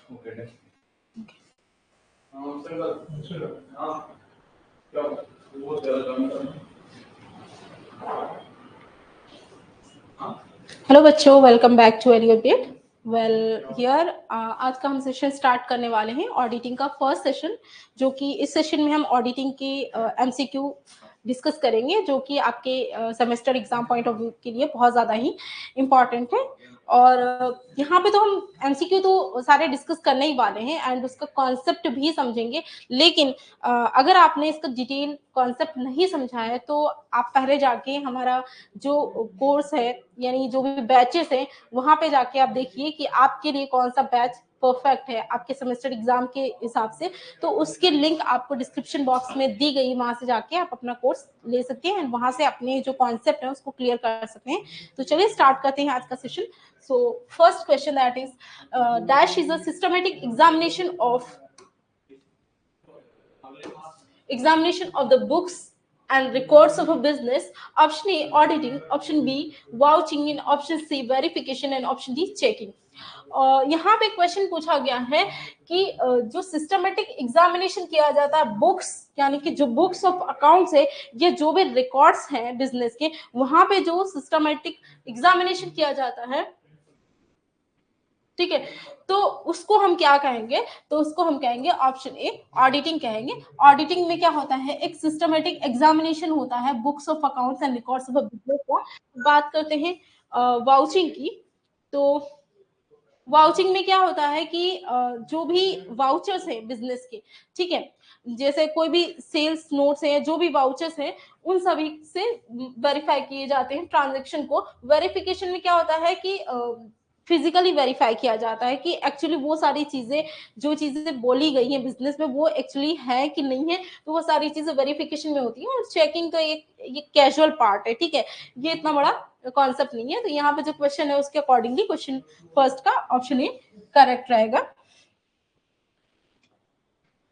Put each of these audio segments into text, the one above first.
Hello बच्चों, welcome back to any update. Well here आज का हम सेशन स्टार्ट करने वाले हैं ऑडिटिंग का फर्स्ट सेशन, जो कि इस सेशन में हम ऑडिटिंग के एमसीक्यू डिस्कस करेंगे, जो कि आपके semester exam point of view के लिए बहुत ज़्यादा ही इम्पॉर्टेंट है। और यहाँ पे तो हम एमसीक्यू तो सारे डिस्कस करने ही वाले हैं एंड उसका कॉन्सेप्ट भी समझेंगे, लेकिन अगर आपने इसका डिटेल कॉन्सेप्ट नहीं समझा है तो आप पहले जाके हमारा जो कोर्स है यानी जो भी बैचेस हैं वहां पे जाके आप देखिए कि आपके लिए कौन सा बैच परफेक्ट है आपके सेमेस्टर एग्जाम के हिसाब से। तो उसके लिंक आपको डिस्क्रिप्शन बॉक्स में दी गई, वहां से जाके आप अपना कोर्स ले सकते हैं, वहां से अपने जो कॉन्सेप्ट है उसको क्लियर कर सकते हैं। तो चलिए स्टार्ट करते हैं आज का session. So first question that is dash is a systematic examination of the books and records of a business. Option A auditing, option B vouching, and option C verification, and option D checking. यहाँ पे question पूछा गया है कि जो systematic examination किया जाता है बुक्स, यानी कि जो बुक्स ऑफ अकाउंट्स है या जो भी रिकॉर्ड्स हैं बिजनेस के, वहां पे जो सिस्टमेटिक एग्जामिनेशन किया जाता है, ठीक है, तो उसको हम क्या कहेंगे? तो उसको हम कहेंगे ऑप्शन ए ऑडिटिंग कहेंगे। ऑडिटिंग में क्या होता है? एक सिस्टमेटिक एग्जामिनेशन होता है books of accounts and records of a business का। बात करते हैं वाउचिंग की। तो वाउचिंग में क्या होता है कि जो भी वाउचर्स हैं बिजनेस के, ठीक है, जैसे कोई भी सेल्स नोट्स है, जो भी वाउचर्स हैं, उन सभी से वेरीफाई किए जाते हैं ट्रांजैक्शन को। वेरिफिकेशन में क्या होता है कि फिजिकली वेरीफाई किया जाता है कि एक्चुअली वो सारी चीजें, जो चीजें बोली गई हैं बिजनेस में, वो एक्चुअली है कि नहीं है। तो वो सारी चीजें वेरिफिकेशन में होती है। और चेकिंग तो एक ये कैजुअल पार्ट है, ठीक है, ये इतना बड़ा कॉन्सेप्ट नहीं है। तो यहाँ पे जो क्वेश्चन है उसके अकॉर्डिंगली क्वेश्चन फर्स्ट का ऑप्शन ए करेक्ट रहेगा।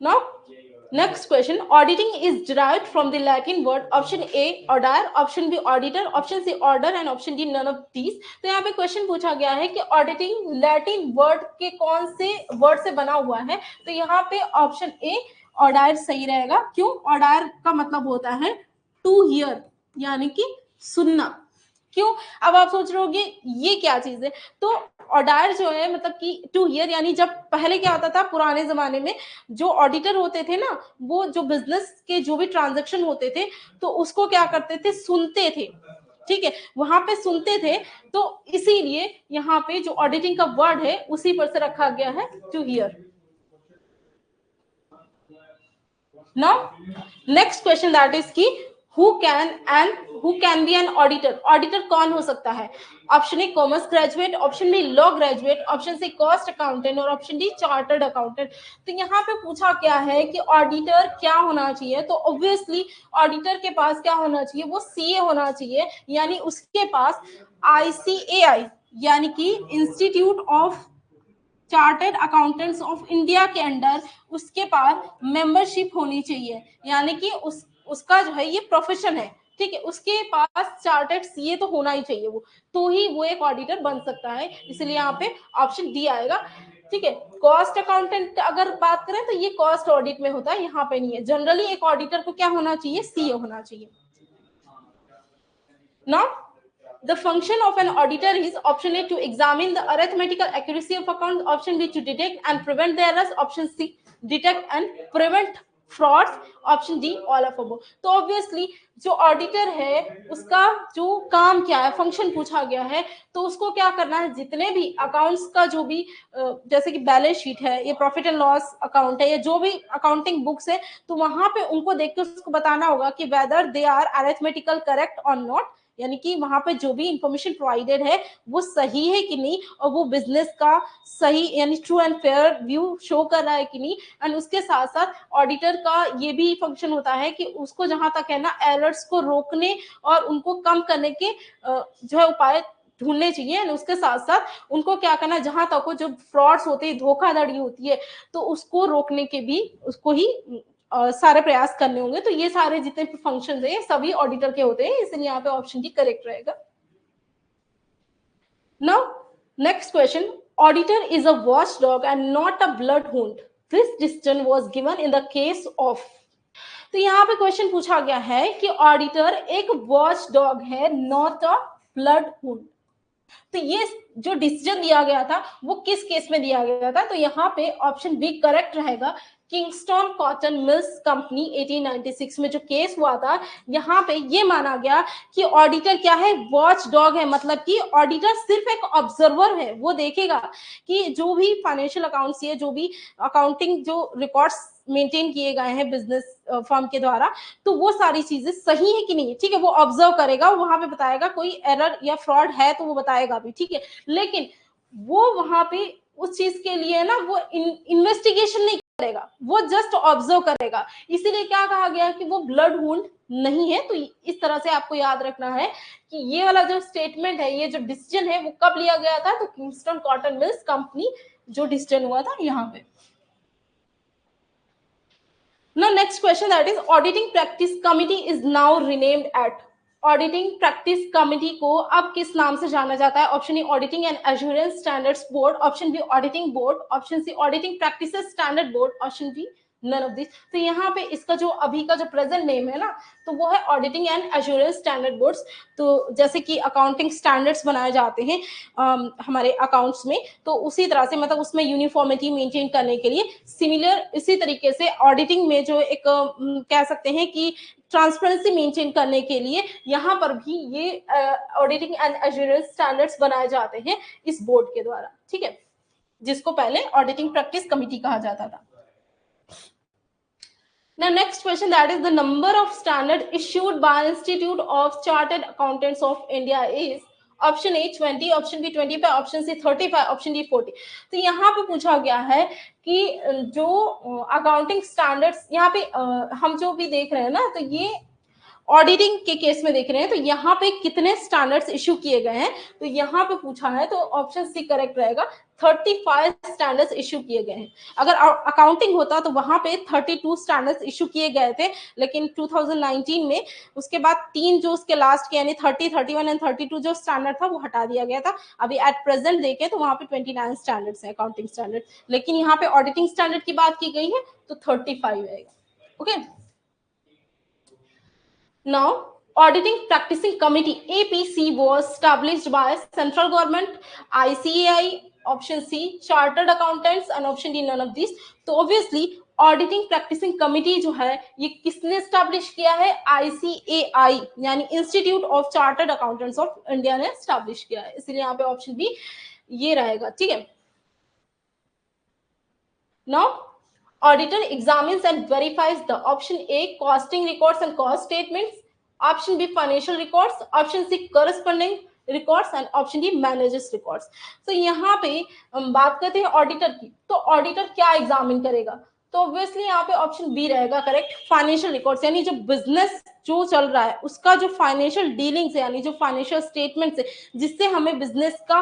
Now next question, auditing is derived from the Latin word option A audire, option B auditor, option C order and option D none of these. तो यहाँ पे question पूछा गया है कि auditing Latin word के कौन से वर्ड से बना हुआ है? तो यहाँ पे ऑप्शन ए ऑडायर सही रहेगा। क्यों? ऑडायर का मतलब होता है टू हियर, यानी कि सुनना। क्यों? अब आप सोच रहे होंगे ये क्या चीज है। तो ऑडायर जो है मतलब कि टू हियर, यानी जब पहले क्या होता था पुराने जमाने में, जो ऑडिटर होते थे ना, वो जो बिजनेस के जो भी ट्रांजैक्शन होते थे तो उसको क्या करते थे? सुनते थे, ठीक है, वहां पे सुनते थे। तो इसीलिए यहाँ पे जो ऑडिटिंग का वर्ड है उसी पर से रखा गया है to here. Now next question that is की who can be an auditor? Auditor कौन हो सकता है? Option A commerce graduate, option B law graduate, option C cost accountant और ऑप्शन डी चार्टर्ड अकाउंटेंट। तो यहाँ पे पूछा क्या है कि ऑडिटर क्या होना चाहिए? तो ऑब्वियसली ऑडिटर के पास क्या होना चाहिए? वो सीए होना चाहिए, यानी उसके पास ICAI यानी कि institute of chartered accountants of India के अंडर उसके पास मेंबरशिप होनी चाहिए, यानी कि उसका जो है ये प्रोफेशन है, ठीक है, उसके पास चार्टर्ड सीए तो होना ही चाहिए, वो तो ही वो एक ऑडिटर बन सकता है। इसलिए यहाँ पे ऑप्शन डी आएगा, ठीक है। कॉस्ट अकाउंटेंट अगर बात करें तो ये कॉस्ट ऑडिट में होता है, यहाँ पे नहीं है। जनरली एक ऑडिटर को क्या होना चाहिए? सीए होना चाहिए। Now the function of an auditor is option A to examine the arithmetical accuracy of accounts, option B to detect and prevent the errors, option C detect and prevent frauds, option D all of above. तो obviously जो auditor है उसका जो काम क्या है, function पूछा गया है, तो उसको क्या करना है? जितने भी अकाउंट्स का जो भी जैसे कि बैलेंस शीट है, ये प्रॉफिट एंड लॉस अकाउंट है, या जो भी अकाउंटिंग बुक्स है, तो वहां पे उनको देख के उसको बताना होगा कि whether they are arithmetical correct और नॉट, यानी कि वहां पे जो भी इंफॉर्मेशन प्रोवाइडेड है वो सही है कि नहीं, और वो बिजनेस का सही यानी true and fair view show कर रहा है कि नहीं। एंड उसके साथ साथ ऑडिटर का ये भी फंक्शन होता है कि उसको जहां तक है ना एरर्स को रोकने और उनको कम करने के जो है उपाय ढूंढने चाहिए। उसके साथ साथ उनको क्या करना, जहां तक हो जो फ्रॉड्स होते हैं, धोखाधड़ी होती है, तो उसको रोकने के भी उसको ही सारे प्रयास करने होंगे। तो ये सारे जितने फंक्शंस है सभी ऑडिटर के होते हैं, इसलिए यहाँ पे ऑप्शन डी करेक्ट रहेगा। Now next question, auditor is a watchdog and not a bloodhound. This decision was given in the case of. तो यहाँ पे क्वेश्चन पूछा गया है कि ऑडिटर एक वॉच डॉग है, नॉट अ ब्लड हुंड। तो ये जो डिसीजन दिया गया था वो किस केस में दिया गया था? तो यहाँ पे ऑप्शन बी करेक्ट रहेगा। किंगस्टन कॉटन मिल्स कंपनी 1896 में जो केस हुआ था, यहाँ पे ये माना गया कि ऑडिटर क्या है? वॉच डॉग है। मतलब कि ऑडिटर सिर्फ एक ऑब्जर्वर है, वो देखेगा कि जो भी फाइनेंशियल अकाउंट्स है, जो भी अकाउंटिंग जो रिकॉर्ड्स मेंटेन किए गए हैं बिजनेस फर्म के द्वारा, तो वो सारी चीजें सही है कि नहीं, ठीक है, वो ऑब्जर्व करेगा, वहां पे बताएगा कोई एरर या फ्रॉड है तो वो बताएगा भी, ठीक है। लेकिन वो वहां पे उस चीज के लिए ना वो इन्वेस्टिगेशन नहीं करेगा, वो जस्ट ऑब्जर्व करेगा। इसीलिए क्या कहा गया कि वो ब्लड वुंड नहीं है। तो इस तरह से आपको याद रखना है कि ये वाला जो स्टेटमेंट है, ये जो डिसीजन है, वो कब लिया गया था? तो किंगस्टन कॉटन मिल्स कंपनी जो डिसीजन हुआ था यहाँ पे। Now next question, that is auditing practice committee is now renamed at. Auditing practice committee को अब किस नाम से जाना जाता है? Option A auditing and assurance standards board, option B auditing board, option C auditing practices standard board, option D none of this. तो यहाँ पे इसका जो अभी का जो प्रेजेंट नेम है ना, तो वो है auditing and assurance standard boards. तो जैसे कि अकाउंटिंग स्टैंडर्ड्स बनाए जाते हैं हमारे अकाउंट्स में, तो उसी तरह से मतलब उसमें यूनिफॉर्मिटी मेंटेन करने के लिए सिमिलर इसी तरीके से ऑडिटिंग में जो एक कह सकते हैं कि ट्रांसपेरेंसी मेंटेन करने के लिए यहाँ पर भी ये ऑडिटिंग एंड एश्योरेंस स्टैंडर्ड्स बनाए जाते हैं इस बोर्ड के द्वारा, ठीक है, जिसको पहले ऑडिटिंग प्रैक्टिस कमिटी कहा जाता था। Now next question, that is the number of standard issued by Institute of Chartered Accountants of India is option A 20, option B 25, option C 35, option D 40। तो यहाँ पे पूछा गया है कि जो अकाउंटिंग स्टैंडर्ड्स यहाँ पे हम जो भी देख रहे हैं ना, तो ये ऑडिटिंग के केस में देख रहे हैं, तो यहाँ पे कितने स्टैंडर्ड्स इशू किए गए हैं? तो यहाँ पे पूछा है, तो ऑप्शन सी करेक्ट रहेगा, 35 स्टैंडर्ड्स इशू किए गए हैं। अगर अकाउंटिंग होता तो वहां पे 32 स्टैंडर्ड्स इशू किए गए थे, लेकिन 2019 में उसके बाद 3 जो उसके लास्ट के यानी 30, 31 एंड 32 जो स्टैंडर्ड था वो हटा दिया गया था। अभी एट प्रेजेंट देखें तो वहां पे 29 स्टैंडर्ड्स हैं अकाउंटिंग स्टैंडर्ड, लेकिन यहाँ पे ऑडिटिंग स्टैंडर्ड की बात की गई है तो 35 रहेगा। Okay, now auditing practicing committee APC was established by central government, ICAI, option C chartered accountants and option D none of these। तो obviously ऑडिटिंग प्रैक्टिसिंग कमिटी जो है ये किसने स्टैब्लिश किया है? ICAI यानी institute of chartered accountants of India ने establish किया है, इसलिए यहाँ पे ऑप्शन बी ये रहेगा, ठीक है। Now auditor examines and verifies the option A costing records and cost statements, option B financial records, option C corresponding records and option D manages records। तो यहाँ पे हम बात करते हैं ऑडिटर की, तो ऑडिटर क्या एग्जामिन करेगा? तो ऑब्वियसली यहाँ पे ऑप्शन बी रहेगा करेक्ट, फाइनेंशियल रिकॉर्ड्स, यानी जो बिजनेस जो चल रहा है उसका जो फाइनेंशियल डीलिंग्स है, यानी जो फाइनेंशियल स्टेटमेंट्स है, जिससे हमें बिजनेस का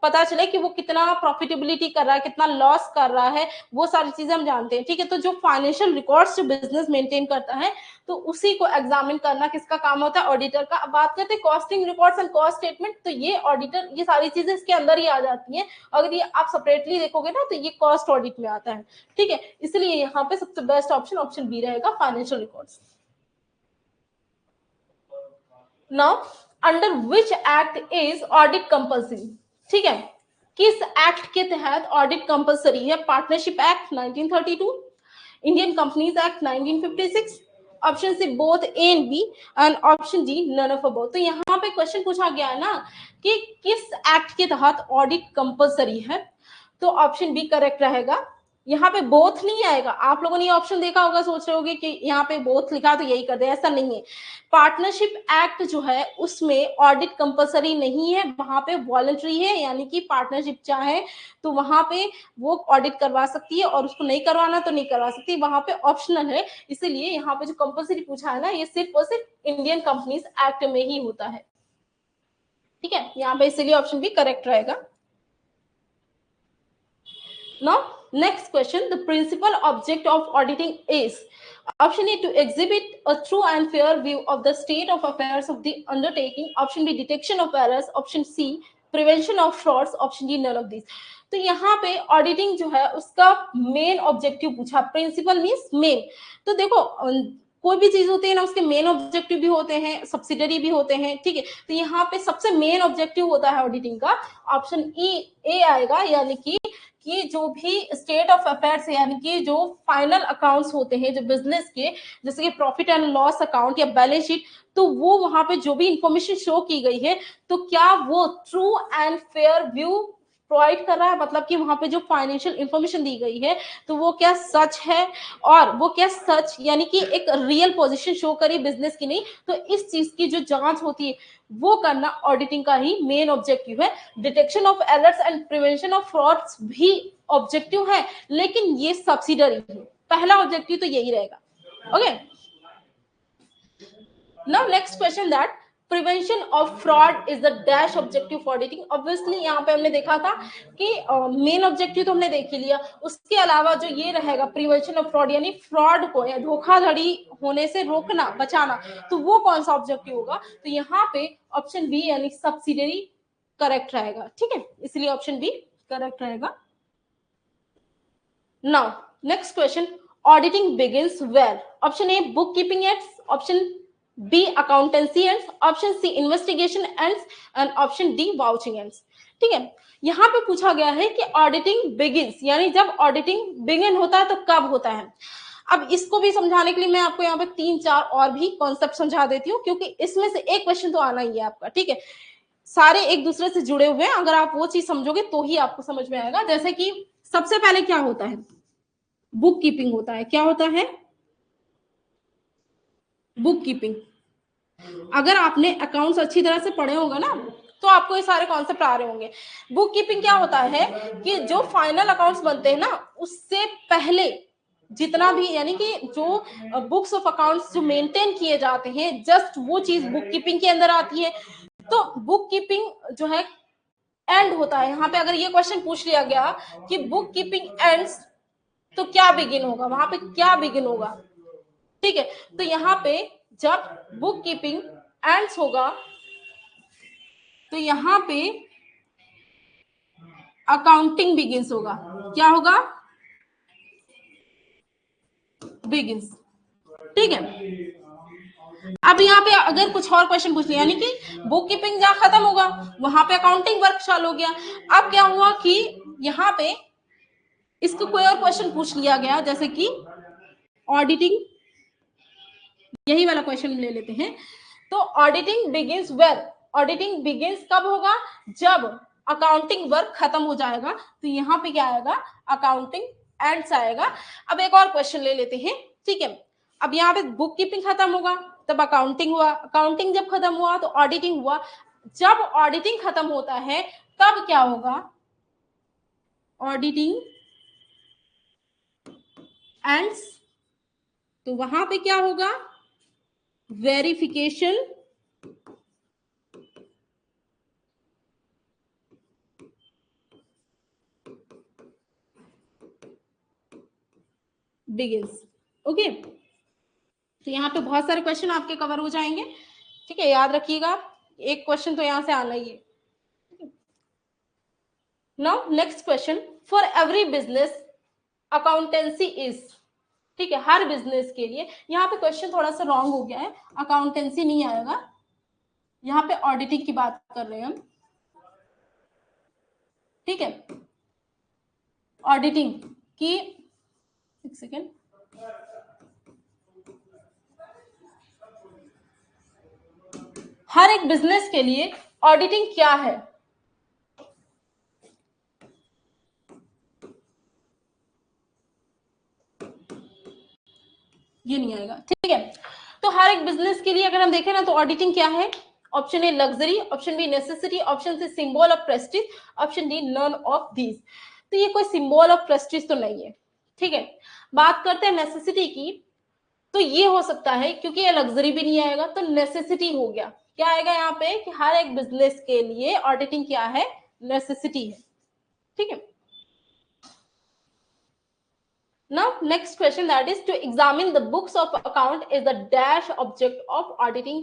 पता चले कि वो कितना प्रॉफिटेबिलिटी कर रहा है, कितना लॉस कर रहा है, वो सारी चीजें हम जानते हैं, ठीक है। तो जो फाइनेंशियल रिकॉर्ड्स जो बिजनेस मेंटेन करता है, तो उसी को एग्जामिन करना किसका काम होता है? ऑडिटर का। अब बात करते हैं costing records and cost statement, तो ये ऑडिटर, ये सारी चीजें इसके अंदर ही आ जाती हैं। अगर ये आप सेपरेटली देखोगे ना तो ये कॉस्ट ऑडिट में आता है, ठीक है। इसलिए यहाँ पे सबसे बेस्ट ऑप्शन ऑप्शन बी रहेगा, financial records. Now under which act is audit compulsory, ठीक है, किस एक्ट के तहत ऑडिट कंपल्सरी है? Partnership act 1932, Indian companies act 1956, option C both A and B and option D none of both. तो यहाँ पे क्वेश्चन पूछा गया है ना कि किस एक्ट के तहत ऑडिट कंपल्सरी है, तो ऑप्शन बी करेक्ट रहेगा। यहाँ पे बोथ नहीं आएगा, आप लोगों ने ये ऑप्शन देखा होगा, सोच रहे होगे कि यहाँ पे बोथ लिखा तो यही कर दे, ऐसा नहीं है। पार्टनरशिप एक्ट जो है उसमें ऑडिट कंपल्सरी नहीं है, वहां पे वॉलंटरी है, यानी कि पार्टनरशिप चाहे तो वहां पे वो ऑडिट करवा सकती है और उसको नहीं करवाना तो नहीं करवा सकती, वहां पे ऑप्शनल है। इसीलिए यहाँ पे जो कंपल्सरी पूछा है ना, ये सिर्फ और सिर्फ इंडियन कंपनीज एक्ट में ही होता है, ठीक है। यहाँ पे इसीलिए ऑप्शन भी करेक्ट रहेगा। Now, next question, the principal object of auditing is option A to exhibit a true and fair view of the state of affairs of the undertaking, option B detection of errors, option C prevention of frauds, option D none of this. तो यहाँ पे auditing जो है उसका main objective पूछा, principal means main. तो देखो कोई भी चीज होती है ना, उसके मेन ऑब्जेक्टिव भी होते हैं, सब्सिडरी भी होते हैं, ठीक है। तो यहाँ पे सबसे मेन ऑब्जेक्टिव होता है ऑडिटिंग का, ऑप्शन ए आएगा, यानी कि जो भी स्टेट ऑफ अफेयर्स है, यानी कि जो फाइनल अकाउंट्स होते हैं जो बिजनेस के, जैसे कि प्रॉफिट एंड लॉस अकाउंट या बैलेंस शीट, तो वो वहां पे जो भी इंफॉर्मेशन शो की गई है, तो क्या वो true and fair view provide कर रहा है, मतलब कि वहां पे जो फाइनेंशियल इंफॉर्मेशन दी गई है तो वो क्या सच है, और वो क्या सच यानी कि एक रियल पोजीशन शो करी बिजनेस की, नहीं। तो इस चीज की जो जांच होती है वो करना ऑडिटिंग का ही मेन ऑब्जेक्टिव है। Detection of errors and prevention of frauds भी ऑब्जेक्टिव है, लेकिन ये सब्सिडरी है, पहला ऑब्जेक्टिव तो यही रहेगा। Okay, now next question, that prevention of fraud is the dash objective for auditing. Obviously यहाँ पे हमने देखा था कि मेन ऑब्जेक्टिव तो हमने देख ही लिया, उसके अलावा जो ये रहेगा प्रिवेंशन ऑफ फ्रॉड, यानी फ्रॉड को या धोखाधड़ी होने से रोकना, बचाना, तो वो कौन सा ऑब्जेक्टिव होगा? तो यहाँ पे ऑप्शन बी यानी सब्सिडरी करेक्ट रहेगा, ठीक है, इसलिए ऑप्शन बी करेक्ट रहेगा। Now next question, auditing begins where? Option A book keeping ends, option B accountancy ends, option C investigation ends, and option D vouching ends. ठीक है, यहां पे पूछा गया है कि ऑडिटिंग बिगिंस यानी जब ऑडिटिंग बिगिन होता है तो कब होता है। अब इसको भी समझाने के लिए मैं आपको यहाँ पे 3-4 और भी कॉन्सेप्ट समझा देती हूँ, क्योंकि इसमें से एक क्वेश्चन तो आना ही है आपका, ठीक है। सारे एक दूसरे से जुड़े हुए हैं, अगर आप वो चीज समझोगे तो ही आपको समझ में आएगा। जैसे कि सबसे पहले क्या होता है, बुक कीपिंग होता है। क्या होता है? Book keeping. अगर आपने अकाउंट्स अच्छी तरह से पढ़े होंगे ना, तो आपको ये सारे कॉन्सेप्ट आ रहे होंगे। बुक कीपिंग क्या होता है कि जो फाइनल अकाउंट्स बनते हैं ना, उससे पहले जितना भी यानी कि जो बुक्स ऑफ अकाउंट्स जो मेंटेन किए जाते हैं, जस्ट वो चीज बुक कीपिंग के अंदर आती है। तो बुक कीपिंग जो है एंड होता है। यहाँ पे अगर ये क्वेश्चन पूछ लिया गया कि बुक कीपिंग एंड्स, तो क्या बिगिन होगा, वहां पे क्या बिगिन होगा? ठीक है, तो यहाँ पे जब बुक कीपिंग एंड्स होगा तो यहाँ पे अकाउंटिंग बिगिंस होगा। क्या होगा? बिगिंस। ठीक है, अब यहाँ पे अगर कुछ और क्वेश्चन पूछ लिया, यानी कि बुक कीपिंग जहां खत्म होगा वहां पे अकाउंटिंग वर्क चालू हो गया। अब क्या हुआ कि यहाँ पे इसको कोई और क्वेश्चन पूछ लिया गया, जैसे कि ऑडिटिंग, यही वाला क्वेश्चन ले लेते हैं। तो auditing begins where? Auditing begins कब होगा? जब अकाउंटिंग वर्क खत्म हो जाएगा। तो यहाँ पे क्या आएगा? अकाउंटिंग एंड्स आएगा। अब एक और क्वेश्चन ले लेते हैं, ठीक है। अब यहाँ पे बुक कीपिंग खत्म होगा तब अकाउंटिंग हुआ, अकाउंटिंग जब खत्म हुआ तो ऑडिटिंग हुआ। जब ऑडिटिंग खत्म होता है तब क्या होगा? ऑडिटिंग एंड्स, तो वहां पे क्या होगा? Verification begins. ओके, तो यहाँ पे बहुत सारे क्वेश्चन आपके कवर हो जाएंगे, ठीक है, याद रखिएगा, एक क्वेश्चन तो यहां से आना ही है। Now next question, for every business accountancy is, ठीक है, हर बिजनेस के लिए। यहाँ पे क्वेश्चन थोड़ा सा रॉन्ग हो गया है, अकाउंटेंसी नहीं आएगा, यहाँ पे ऑडिटिंग की बात कर रहे हैं हम, ठीक है। ऑडिटिंग की, एक सेकेंड, हर एक बिजनेस के लिए ऑडिटिंग क्या है? ये नहीं आएगा, ठीक है। तो हर एक बिजनेस के लिए अगर हम देखें ना, तो ऑडिटिंग क्या है? Option A luxury, option B necessity, option C symbol of prestige, option D none of these. तो ये कोई सिंबल ऑफ प्रेस्टीज तो नहीं है, ठीक है। बात करते हैं नेसेसिटी की, तो ये हो सकता है, क्योंकि ये लग्जरी भी नहीं आएगा तो नेसेसिटी हो गया। क्या आएगा यहाँ पे कि हर एक बिजनेस के लिए ऑडिटिंग क्या है? नेसेसिटी है, ठीक है। Now next question, that is to examine the books of account is the dash object of auditing.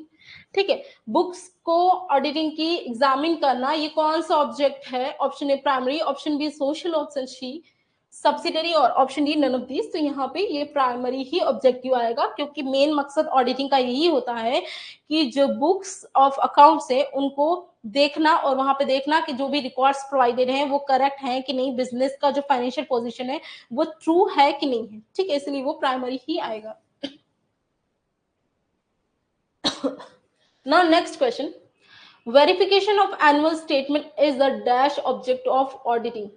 ठीक है, बुक्स को ऑडिटिंग की एग्जामिन करना ये कौन सा ऑब्जेक्ट है? Option A primary, option B social, option C subsidiary और option D none of this. तो यहाँ पे ये प्राइमरी ही ऑब्जेक्टिव आएगा, क्योंकि मेन मकसद ऑडिटिंग का यही होता है कि जो बुक्स ऑफ अकाउंट्स है उनको देखना और वहां पे देखना कि जो भी रिकॉर्ड्स प्रोवाइडेड हैं वो करेक्ट हैं कि नहीं, बिजनेस का जो फाइनेंशियल पोजीशन है वो ट्रू है कि नहीं है। ठीक है, इसलिए वो प्राइमरी ही आएगा। Now next question, verification of annual statement is the dash object of auditing.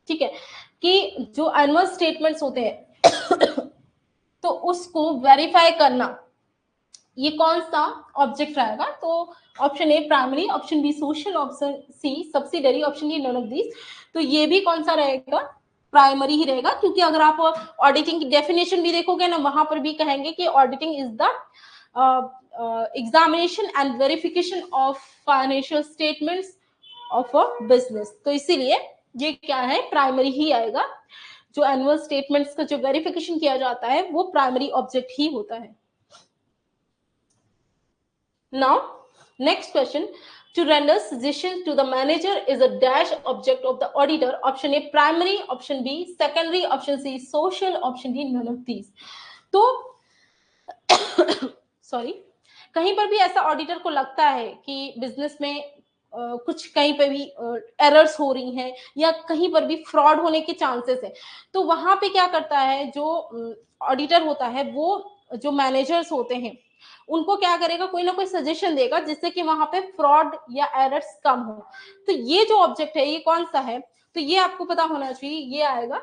ठीक है, कि जो एनुअल स्टेटमेंट्स होते हैं तो उसको वेरीफाई करना ये कौन सा ऑब्जेक्ट रहेगा? तो option A primary, option B social, option C subsidiary, option D none of this. तो ये भी कौन सा रहेगा? प्राइमरी ही रहेगा, क्योंकि अगर आप ऑडिटिंग की डेफिनेशन भी देखोगे ना, वहां पर भी कहेंगे कि auditing is the examination and verification of financial statements of a business. तो इसीलिए ये क्या है? प्राइमरी ही आएगा। जो एनुअल स्टेटमेंट्स का जो वेरिफिकेशन किया जाता है वो प्राइमरी ऑब्जेक्ट ही होता है। Now next question, to render suggestions to the manager is a dash object of the auditor. Option A primary, option B secondary, option C social, option D none of these. तो sorry, कहीं पर भी ऐसा auditor को लगता है कि business में कुछ कहीं पे भी एरर्स हो रही हैं या कहीं पर भी फ्रॉड होने के चांसेस है, तो वहां पे क्या करता है जो ऑडिटर होता है, वो जो मैनेजर्स होते हैं उनको क्या करेगा? कोई ना कोई सजेशन देगा जिससे कि वहां पे फ्रॉड या एरर्स कम हो। तो ये जो ऑब्जेक्ट है ये कौन सा है? तो ये आपको पता होना चाहिए, ये आएगा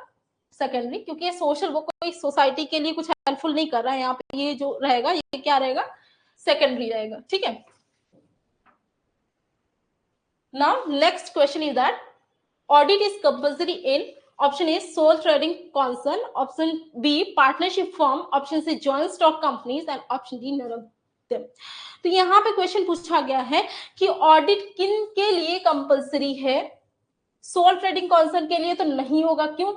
सेकेंडरी, क्योंकि ये सोशल, वो कोई सोसाइटी के लिए कुछ हेल्पफुल नहीं कर रहा है। यहाँ पे ये जो रहेगा ये क्या रहेगा? सेकेंडरी रहेगा। ठीक है, now next question is that audit is compulsory in option A sole trading concern, option B partnership firm, option C joint stock companies and option D none of them. तो यहाँ पे क्वेश्चन पूछा गया है कि ऑडिट किन के लिए कंपल्सरी है? सोल ट्रेडिंग कॉन्सर्न के लिए तो नहीं होगा। क्यों?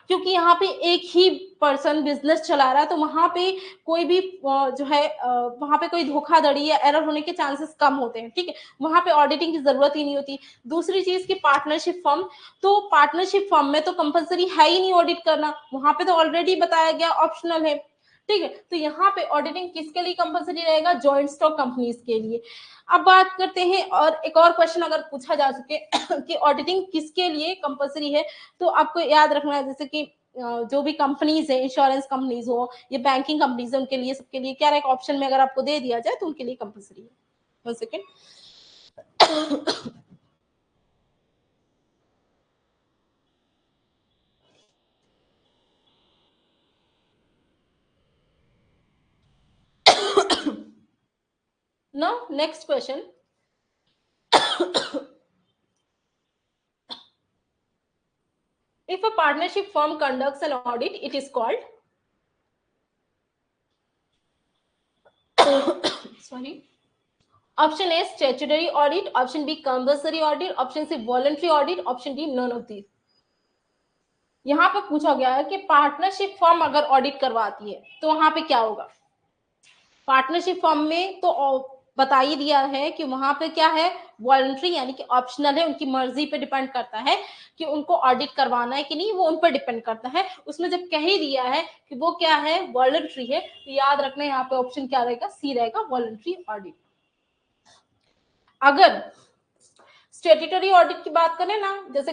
क्योंकि यहाँ पे एक ही पर्सन बिजनेस चला रहा है, तो वहां पे कोई भी जो है वहां पे कोई धोखाधड़ी या एरर होने के चांसेस कम होते हैं। ठीक है, वहां पे ऑडिटिंग की जरूरत ही नहीं होती। दूसरी चीज की पार्टनरशिप फर्म, तो पार्टनरशिप फर्म में तो कंपलसरी है ही नहीं ऑडिट करना, वहां पे तो ऑलरेडी बताया गया ऑप्शनल है। ठीक है, तो यहाँ पे ऑडिटिंग किसके लिए कंपलसरी रहेगा? जॉइंट स्टॉक कंपनीज के लिए। अब बात करते हैं, और एक और क्वेश्चन अगर पूछा जा सके कि ऑडिटिंग किसके लिए कंपलसरी है, तो आपको याद रखना है जैसे कि जो भी कंपनीज है, इंश्योरेंस कंपनीज हो, ये बैंकिंग कंपनीज है, उनके लिए, सबके लिए क्या रहेगा? ऑप्शन में अगर आपको दे दिया जाए तो उनके लिए कंपलसरी है। 1 second. Now next question, if a partnership firm conducts an audit, it is called sorry, option A statutory audit, option B compulsory audit, option C voluntary audit, option D none of these। यहाँ पे पूछा गया है कि partnership firm अगर audit करवाती है तो वहां पे क्या होगा? पार्टनरशिप फर्म में तो बता ही दिया है कि वहां पे क्या है? वॉलंटरी, यानी कि ऑप्शनल है, उनकी मर्जी पे डिपेंड करता है कि उनको ऑडिट करवाना है कि नहीं, वो उन पर डिपेंड करता है। उसमें जब कह ही दिया है कि वो क्या है? वॉलंटरी है, तो याद रखना यहाँ पे ऑप्शन क्या रहेगा? सी रहेगा, वॉलंटरी ऑडिट। अगर स्टेट्यूटरी ऑडिट की बात करें ना, जैसे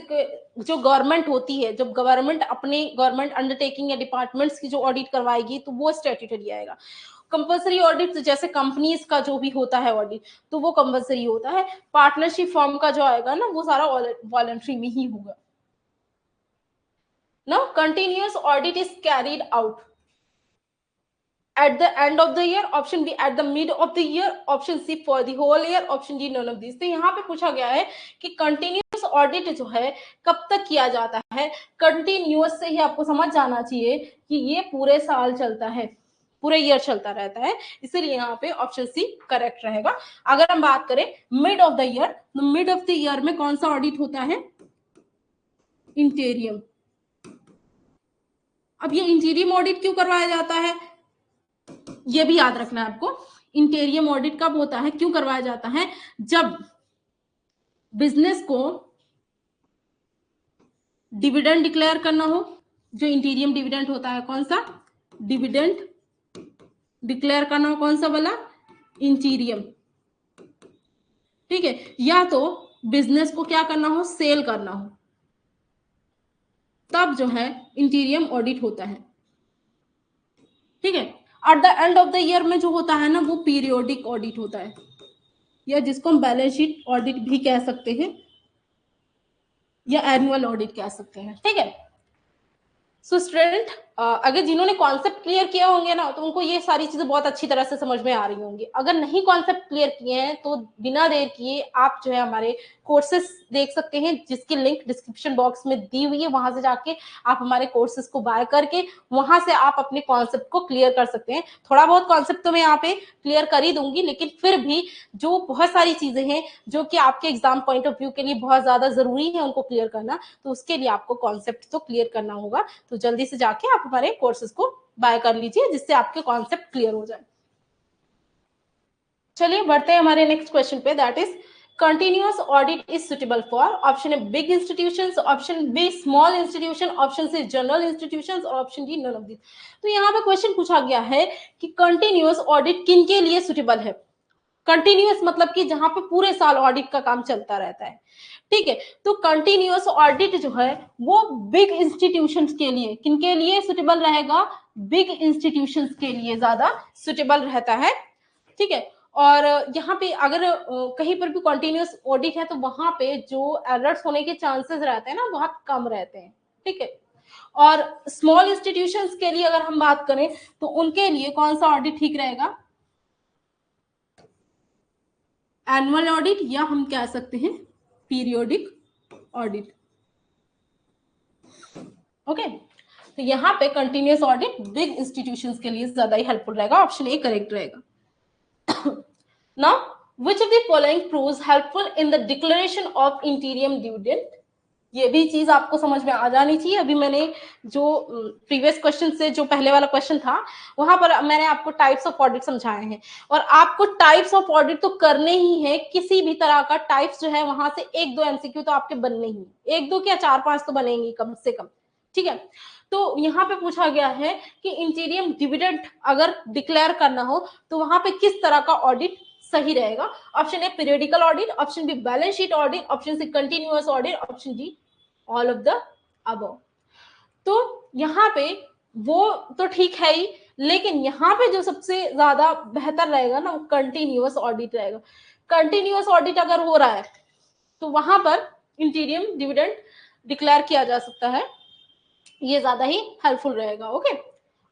जो गवर्नमेंट होती है, जब गवर्नमेंट अपने गवर्नमेंट अंडरटेकिंग या डिपार्टमेंट्स की जो ऑडिट करवाएगी तो वो स्टेट्यूटरी आएगा। कंपल्सरी ऑडिट जैसे कंपनीज का जो भी होता है ऑडिट, तो वो कंपल्सरी होता है। पार्टनरशिप फर्म का जो आएगा ना, वो सारा वॉलंटरी में ही होगा। Now continuous audit is carried out at the end of the year, option B at the mid of the year, option C for the whole year, option D none of these। तो यहाँ पे पूछा गया है कि continuous audit जो है कब तक किया जाता है? कंटिन्यूअस से ही आपको समझ जाना चाहिए कि ये पूरे साल चलता है, पूरे ईयर चलता रहता है, इसीलिए यहाँ पे ऑप्शन सी करेक्ट रहेगा। अगर हम बात करें मिड ऑफ द ईयर, तो मिड ऑफ द ईयर में कौन सा ऑडिट होता है? इंटीरियम। अब ये इंटीरियम ऑडिट क्यों करवाया जाता है, ये भी याद रखना है आपको। इंटीरियम ऑडिट कब होता है, क्यों करवाया जाता है, जब बिजनेस को डिविडेंड डिक्लेयर करना हो। जो इंटीरियम डिविडेंड होता है, कौन सा डिविडेंड डिक्लेयर करना हो, कौन सा वाला, इंटीरियम, ठीक है। या तो बिजनेस को क्या करना हो, सेल करना हो, तब जो है इंटीरियम ऑडिट होता है, ठीक है। Eight the end of the year में जो होता है ना, वो पीरियोडिक ऑडिट होता है, या जिसको हम बैलेंस शीट ऑडिट भी कह सकते हैं, या एनुअल ऑडिट कह सकते हैं, ठीक है। सो स्टूडेंट, अगर जिन्होंने कॉन्सेप्ट क्लियर किया होंगे ना, तो उनको ये सारी चीजें बहुत अच्छी तरह से समझ में आ रही होंगी। अगर नहीं कॉन्सेप्ट क्लियर किए हैं तो बिना देर किए आप जो है हमारे कोर्सेज देख सकते हैं, जिसकी लिंक डिस्क्रिप्शन बॉक्स में दी हुई है। वहां से जाके आप हमारे कोर्सेज को बाय करके वहां से आप अपने कॉन्सेप्ट को क्लियर कर सकते हैं। थोड़ा बहुत कॉन्सेप्ट तो मैं यहाँ पे क्लियर कर ही दूंगी, लेकिन फिर भी जो बहुत सारी चीजें हैं जो कि आपके एग्जाम पॉइंट ऑफ व्यू के लिए बहुत ज्यादा जरूरी है उनको क्लियर करना, तो उसके लिए आपको कॉन्सेप्ट तो क्लियर करना होगा। तो जल्दी से जाके आप हमारे कोर्सेज को बाय कर लीजिए, जिससे आपके कॉन्सेप्ट क्लियर हो जाए। चलिए बढ़ते हैं हमारे नेक्स्ट क्वेश्चन पे, that is continuous audit is suitable for, option A big institutions, option B small institution, option C general institutions, और option D none of this. तो यहाँ पे क्वेश्चन पूछा गया है कि कंटिन्यूअस ऑडिट किन के लिए सुटेबल है। कंटिन्यूअस मतलब कि जहां पे पूरे साल ऑडिट का काम चलता रहता है, ठीक है। तो कंटिन्यूअस ऑडिट जो है वो बिग इंस्टीट्यूशंस के लिए, किनके लिए सुटेबल रहेगा, बिग इंस्टीट्यूशंस के लिए ज्यादा सुटेबल रहता है, ठीक है। और यहाँ पे अगर कहीं पर भी कंटिन्यूअस ऑडिट है तो वहां पे जो एरर्स होने के चांसेस रहते हैं ना, बहुत कम रहते हैं, ठीक है। और स्मॉल इंस्टीट्यूशंस के लिए अगर हम बात करें तो उनके लिए कौन सा ऑडिट ठीक रहेगा, एनुअल ऑडिट, या हम कह सकते हैं पीरियोडिक ऑडिट, ओके। तो यहाँ पे कंटिन्यूअस ऑडिट बिग इंस्टीट्यूशंस के लिए ज्यादा ही हेल्पफुल रहेगा, ऑप्शन ए करेक्ट रहेगा। Now which of the following proves helpful in the declaration of इंटीरियम dividend, ये भी चीज आपको समझ में आ जानी चाहिए। अभी मैंने जो प्रीवियस क्वेश्चन से जो पहले वाला क्वेश्चन था वहां पर मैंने आपको टाइप्स ऑफ ऑडिट समझाए हैं, और आपको टाइप्स ऑफ ऑडिट तो करने ही है, किसी भी तरह का टाइप्स जो है वहां से एक दो एमसीक्यू तो आपके बनने ही, एक दो क्या चार पांच तो बनेंगे कम से कम, ठीक है। तो यहाँ पे पूछा गया है कि इंटीरियम डिविडेंड अगर डिक्लेयर करना हो तो वहां पे किस तरह का ऑडिट सही रहेगा। Option A periodical audit, option B balance sheet audit, option C continuous audit, option D all of the above. तो यहाँ पे वो तो ठीक है ही, लेकिन यहाँ पे जो सबसे ज्यादा बेहतर रहेगा ना, वो कंटिन्यूअस ऑडिट रहेगा। कंटिन्यूअस ऑडिट अगर हो रहा है तो वहां पर इंटीरियम डिविडेंड डिक्लेयर किया जा सकता है, ये ज्यादा ही हेल्पफुल रहेगा, ओके।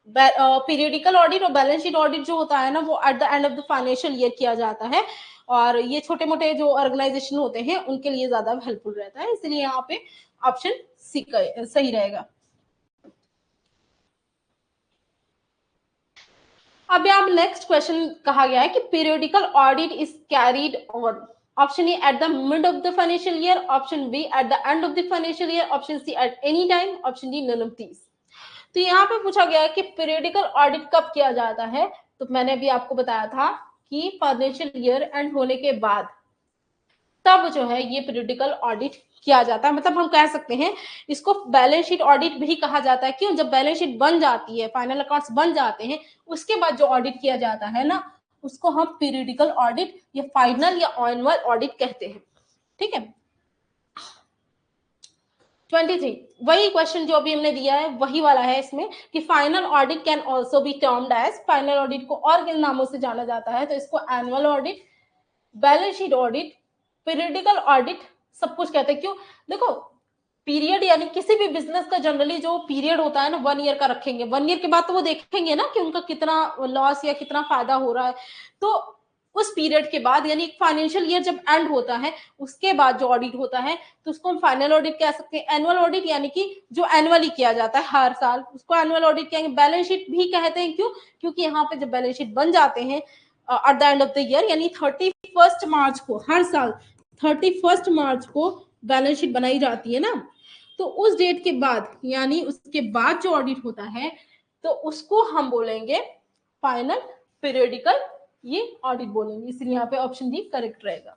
पीरियडिकल ऑडिट और बैलेंस शीट ऑडिट जो होता है ना, वो eight the end of the financial year किया जाता है, और ये छोटे मोटे जो ऑर्गेनाइजेशन होते हैं उनके लिए ज्यादा हेल्पफुल रहता है, इसलिए यहाँ पे ऑप्शन सी सही रहेगा। अब यहाँ नेक्स्ट क्वेश्चन कहा गया है कि periodical audit is carried on, option A at the mid of the financial year, option B at the end of the financial year, option C at any time, option D none of these. तो यहाँ पे पूछा गया है कि periodical audit कब किया जाता है, तो मैंने अभी आपको बताया था कि फाइनेंशियल ईयर एंड होने के बाद तब जो है ये पीरियडिकल ऑडिट किया जाता है। मतलब हम कह सकते हैं इसको बैलेंस शीट ऑडिट भी कहा जाता है। क्यों, जब बैलेंस शीट बन जाती है, फाइनल अकाउंट्स बन जाते हैं, उसके बाद जो ऑडिट किया जाता है ना, उसको हम पीरियडिकल ऑडिट या फाइनल या एनुअल ऑडिट कहते हैं, ठीक है। 23 वही क्वेश्चन जो अभी हमने दिया है वही वाला है इसमें कि final audit can also be termed as, final audit को और किन नामों से जाना जाता है, तो इसको annual audit, balance sheet audit, periodical audit, सब कुछ कहते हैं। क्यों, देखो पीरियड यानी किसी भी बिजनेस का जनरली जो पीरियड होता है ना 1 ईयर का रखेंगे, 1 ईयर के बाद तो वो देखेंगे ना कि उनका कितना लॉस या कितना फायदा हो रहा है। तो उस पीरियड के बाद यानी फाइनेंशियल ईयर जब एंड होता है उसके बाद जो ऑडिट होता है तो उसको हम फाइनल ऑडिट कह सकते हैं। एनुअल ऑडिट यानी कि जो एनुअली किया जाता है हर साल, उसको एनुअल ऑडिट कहेंगे। बैलेंस शीट भी कहते हैं, क्यों, क्योंकि यहाँ पे जब बैलेंस शीट बन जाते हैं eight the end of the year, यानी 31 मार्च को, हर साल 31 मार्च को बैलेंस शीट बनाई जाती है ना, तो उस डेट के बाद यानी उसके बाद जो ऑडिट होता है तो उसको हम बोलेंगे फाइनल पीरियडिकल ये ऑडिट बोलेंगे, इसलिए यहाँ पे ऑप्शन डी करेक्ट रहेगा।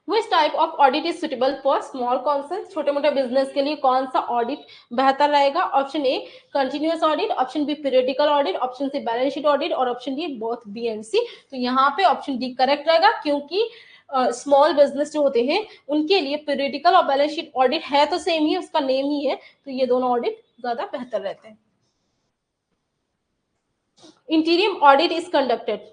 Which type of audit is suitable for small concerns? छोटे मोटे बिजनेस के लिए कौन सा ऑडिट बेहतर रहेगा? Option A continuous audit, option B periodical audit, option C balance sheet audit और option D both B and C. तो यहाँ पे ऑप्शन डी करेक्ट रहेगा, क्योंकि स्मॉल बिजनेस जो होते हैं उनके लिए पीरियडिकल और बैलेंस शीट ऑडिट है तो सेम ही, उसका नेम ही है, तो ये दोनों ऑडिट ज्यादा बेहतर रहते हैं। Interim audit is conducted,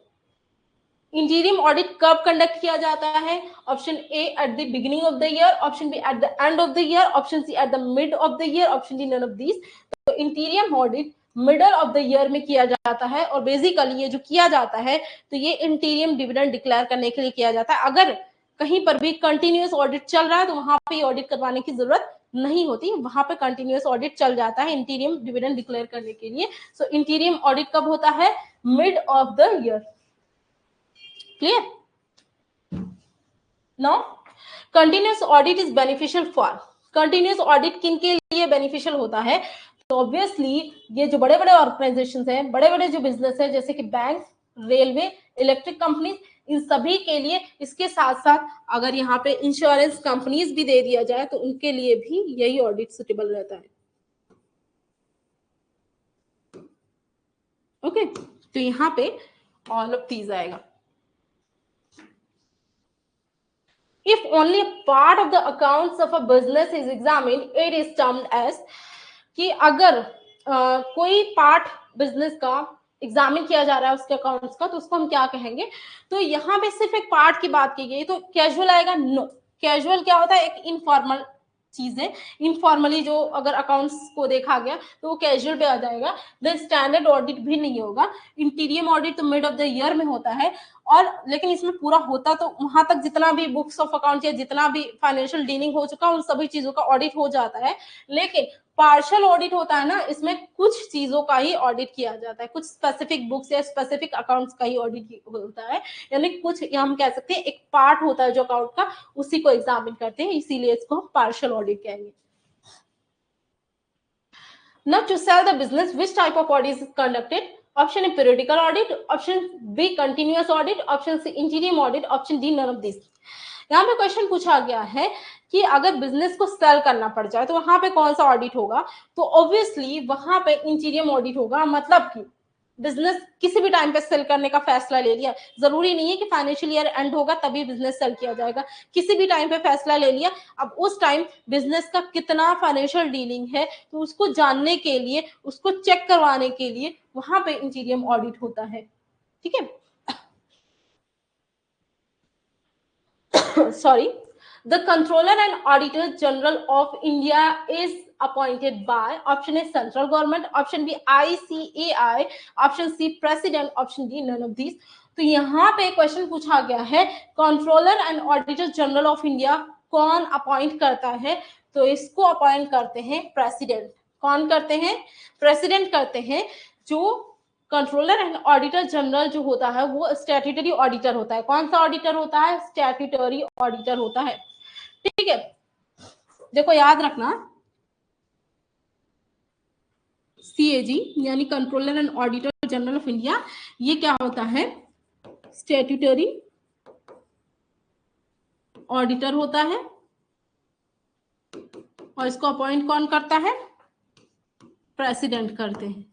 interim audit कब कंडक्ट किया जाता है? Option A at the beginning of the year, option B at the end of the year, option C at the mid of the year, option D none of these. तो interim audit middle of the year में किया जाता है, और basically ये जो किया जाता है तो ये इंटीरियम डिविडेंड डिक्लेयर करने के लिए किया जाता है। अगर कहीं पर भी कंटिन्यूअस ऑडिट चल रहा है तो वहां पे ऑडिट करवाने की जरूरत नहीं होती, वहां पे कंटिन्यूअस ऑडिट चल जाता है इंटीरियम डिविडेंड डिक्लेयर करने के लिए। सो इंटीरियम ऑडिट कब होता है? Mid of the year. Clear? Now, continuous audit is beneficial for, continuous audit किन के लिए beneficial होता है? तो obviously ये जो बड़े बड़े ऑर्गेनाइजेशंस हैं, बड़े बड़े जो बिजनेस है जैसे कि बैंक, रेलवे, इलेक्ट्रिक कंपनीज, इन सभी के लिए, इसके साथ साथ अगर यहाँ पे इंश्योरेंस कंपनीज भी दे दिया जाए तो उनके लिए भी यही ऑडिट सुटेबल रहता है। ओके, तो यहाँ पे ऑल ऑफ दीज आएगा। If only a part of the accounts of a business is examined, it is termed as, कि अगर कोई पार्ट बिजनेस का एग्जामिन किया जा रहा है उसके अकाउंट्स का, तो उसको हम क्या कहेंगे? तो यहाँ पे सिर्फ एक पार्ट की बात की गई, तो कैजुअल आएगा? नो, कैजुअल क्या होता है? एक इनफॉर्मल चीज है, इनफॉर्मली जो अगर अकाउंट्स को देखा गया तो वो कैजुअल पे आ जाएगा। द स्टैंडर्ड ऑडिट भी नहीं होगा। इंटीरियम ऑडिट तो मिड ऑफ द ईयर में होता है, और लेकिन इसमें पूरा होता तो वहां तक जितना भी बुक्स ऑफ अकाउंट या जितना भी फाइनेंशियल डीलिंग हो चुका उन सभी चीजों का ऑडिट हो जाता है। लेकिन पार्शियल ऑडिट होता है ना, इसमें कुछ चीजों का ही ऑडिट किया जाता है, कुछ स्पेसिफिक बुक्स या स्पेसिफिक अकाउंट्स का ही ऑडिट होता है, यानी कुछ हम कह सकते हैं एक पार्ट होता है जो अकाउंट का, उसी को एग्जामिन करते हैं, इसीलिए इसको हम पार्शियल ऑडिट कहेंगे। Now to sell the business, which type of audit is conducted? Option A periodical audit, option B continuous audit, option C interim audit, option D none of these. यहाँ पे question पूछा गया है कि अगर business को cell करना पड़ जाए तो वहां पे कौन सा ऑडिट होगा? तो ऑब्वियसली वहां पे इंटीरियम ऑडिट होगा। मतलब कि बिजनेस किसी भी टाइम पे सेल करने का फैसला ले लिया, जरूरी नहीं है कि फाइनेंशियल ईयर एंड होगा तभी बिजनेस सेल किया जाएगा, किसी भी टाइम पे फैसला ले लिया। अब उस टाइम बिजनेस का कितना फाइनेंशियल डीलिंग है तो उसको जानने के लिए, उसको चेक करवाने के लिए वहां पे इंटीरियम ऑडिट होता है। ठीक है, sorry, the controller and auditor general of India is appointed by, option A central government, option B ICAI, option C president, option D none of these. तो यहाँ पे क्वेश्चन पूछा गया है controller and auditor general of India कौन appoint करता है? तो इसको अपॉइंट करते हैं प्रेसिडेंट। कौन करते हैं? प्रेसिडेंट करते हैं। जो कंट्रोलर एंड ऑडिटर जनरल जो होता है वो स्टैट्यूटरी ऑडिटर होता है। कौन सा ऑडिटर होता है? स्टैट्यूटरी ऑडिटर होता है। ठीक है, देखो याद रखना, CAG यानी controller and auditor general of India, ये क्या होता है? स्टैट्यूटरी ऑडिटर होता है, और इसको अपॉइंट कौन करता है? प्रेसिडेंट करते हैं।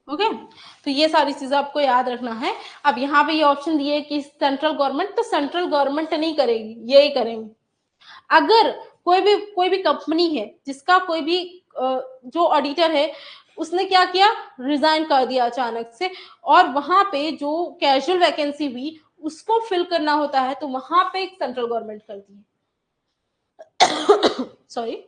ओके, तो ये सारी चीजें आपको याद रखना है। अब यहाँ पे ये ऑप्शन दिए कि सेंट्रल गवर्नमेंट, तो सेंट्रल गवर्नमेंट नहीं करेगी, यही करेंगे। अगर कोई भी कंपनी है जिसका कोई भी जो ऑडिटर है उसने क्या किया? रिजाइन कर दिया अचानक से, और वहां पे जो कैजुअल वैकेंसी हुई उसको फिल करना होता है, तो वहां पे एक सेंट्रल गवर्नमेंट करती है। सॉरी,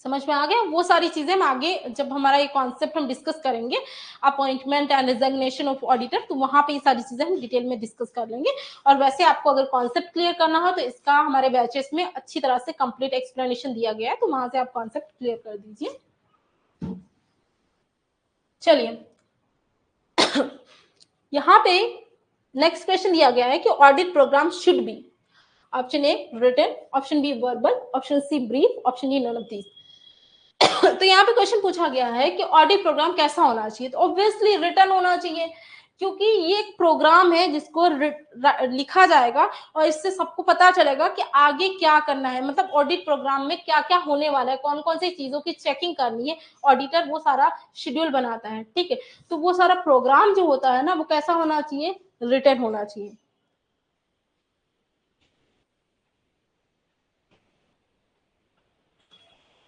समझ में आ गया? वो सारी चीजें हम आगे जब हमारा ये कॉन्सेप्ट हम डिस्कस करेंगे appointment and resignation of auditor, तो वहां पे ये सारी चीजें हम डिटेल में डिस्कस कर लेंगे। और वैसे आपको अगर कॉन्सेप्ट क्लियर करना हो तो इसका हमारे बैचेस में अच्छी तरह से कंप्लीट एक्सप्लेनेशन दिया गया है, तो वहां से आप कॉन्सेप्ट क्लियर कर दीजिए। चलिए, यहाँ पे नेक्स्ट क्वेश्चन दिया गया है कि audit programme should be, option A written, option B verbal, option C brief, option D none of these. तो यहाँ पे क्वेश्चन पूछा गया है कि ऑडिट प्रोग्राम कैसा होना चाहिए, तो ऑब्वियसली रिटन होना चाहिए, क्योंकि ये एक प्रोग्राम है जिसको लिखा जाएगा और इससे सबको पता चलेगा कि आगे क्या करना है, मतलब ऑडिट प्रोग्राम में क्या क्या होने वाला है, कौन कौन सी चीजों की चेकिंग करनी है, ऑडिटर वो सारा शेड्यूल बनाता है, ठीक है। तो वो सारा प्रोग्राम जो होता है ना वो कैसा होना चाहिए, रिटन होना चाहिए।